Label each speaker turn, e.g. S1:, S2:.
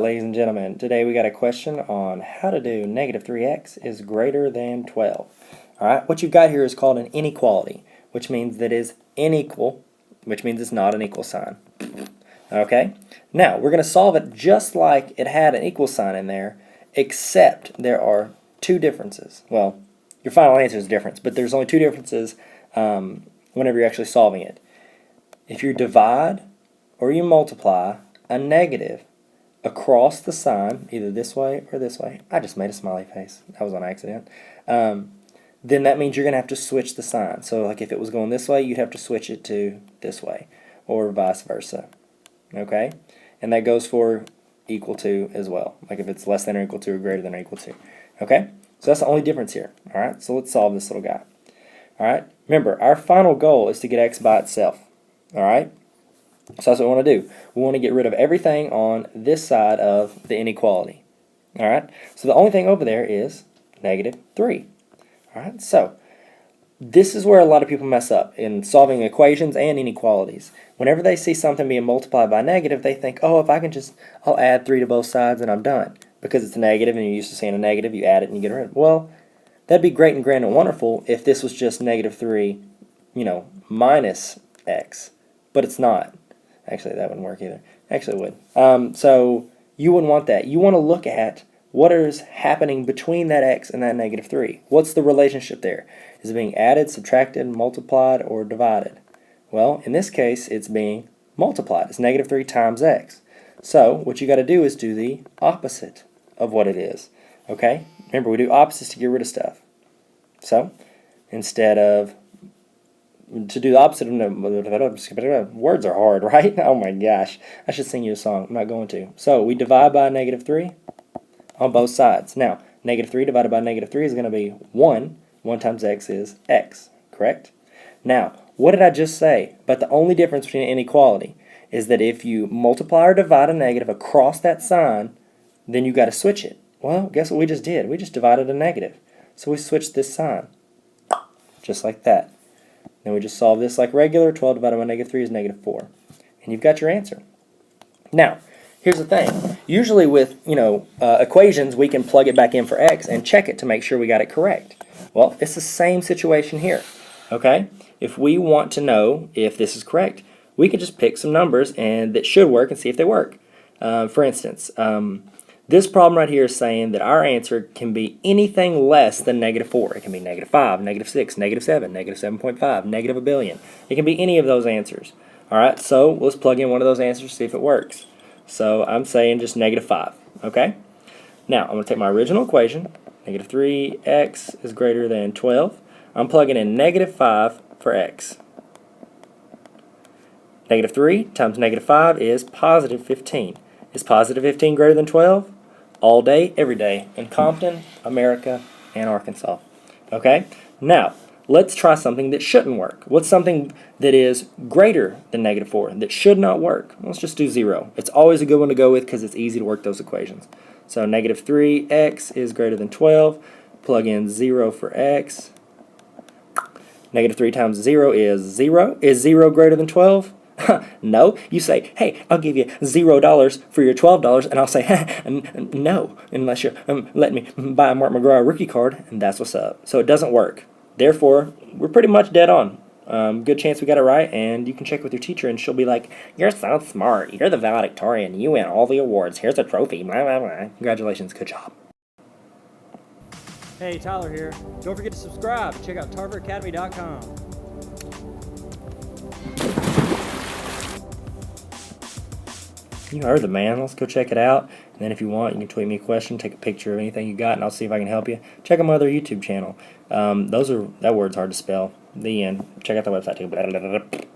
S1: ladies and gentlemen. Today we got a question on how to do negative 3x is greater than 12. Alright, what you've got here is called an inequality, which means that it is unequal, which means it's not an equal sign. Okay, now we're going to solve it just like it had an equal sign in there, except there are two differences. Well, your final answer is different, but there's only two differences whenever you're actually solving it. If you divide or you multiply a negative across the sign, either this way or this way, I just made a smiley face, that was on accident, then that means you're going to have to switch the sign. So like if it was going this way, you'd have to switch it to this way, or vice versa. Okay? And that goes for equal to as well, like if it's less than or equal to or greater than or equal to. Okay? So that's the only difference here. Alright, so let's solve this little guy. Alright, remember, our final goal is to get x by itself. Alright? So that's what we want to do. We want to get rid of everything on this side of the inequality. Alright, so the only thing over there is negative 3. Alright, so this is where a lot of people mess up in solving equations and inequalities. Whenever they see something being multiplied by negative, they think, oh, if I can just, I'll add 3 to both sides and I'm done. Because it's a negative and you're used to seeing a negative, you add it and you get rid of it. Well, that'd be great and grand and wonderful if this was just negative 3, minus x. But it's not. Actually, that wouldn't work either. Actually, it would. So you wouldn't want that. You want to look at what is happening between that x and that negative 3. What's the relationship there? Is it being added, subtracted, multiplied, or divided? Well, in this case, it's being multiplied. It's negative 3 times x. So what you got to do is do the opposite of what it is. Okay? Remember, we do opposites to get rid of stuff. So instead of to do the opposite of words are hard, right? Oh my gosh. I should sing you a song. I'm not going to. So we divide by negative 3 on both sides. Now, negative 3 divided by negative 3 is going to be 1. 1 times x is x, correct? Now, what did I just say? But the only difference between an inequality is that if you multiply or divide a negative across that sign, then you got to switch it. Well, guess what we just did? We just divided a negative. So we switched this sign, just like that. Then we just solve this like regular. 12 divided by negative 3 is negative 4. And you've got your answer. Now, here's the thing. Usually with, equations, we can plug it back in for x and check it to make sure we got it correct. Well, it's the same situation here. Okay? If we want to know if this is correct, we can just pick some numbers and that should work and see if they work. For instance, this problem right here is saying that our answer can be anything less than negative 4. It can be negative 5, negative 6, negative 7, negative 7.5, negative a billion. It can be any of those answers. Alright, so let's plug in one of those answers to see if it works. So I'm saying just negative 5. Okay? Now, I'm going to take my original equation. Negative 3x is greater than 12. I'm plugging in negative 5 for x. Negative 3 times negative 5 is positive 15. Is positive 15 greater than 12? All day, every day, in Compton, America, and Arkansas. Okay? Now, let's try something that shouldn't work. What's something that is greater than negative 4 that should not work? Let's just do 0. It's always a good one to go with because it's easy to work those equations. So negative 3x is greater than 12. Plug in 0 for x. Negative 3 times 0 is 0. Is 0 greater than 12? No. You say, hey, I'll give you $0 for your $12, and I'll say, no, unless you let me buy a Mark McGraw rookie card, and that's what's up. So it doesn't work. Therefore, we're pretty much dead on. Good chance we got it right, and you can check with your teacher, and she'll be like, you're so smart. You're the valedictorian. You win all the awards. Here's a trophy. Blah, blah, blah. Congratulations. Good job.
S2: Hey, Tyler here. Don't forget to subscribe. Check out tarveracademy.com.
S1: You heard the man. Let's go check it out. And then if you want, you can tweet me a question, take a picture of anything you got, and I'll see if I can help you. Check out my other YouTube channel. That word's hard to spell. The end. Check out the website too.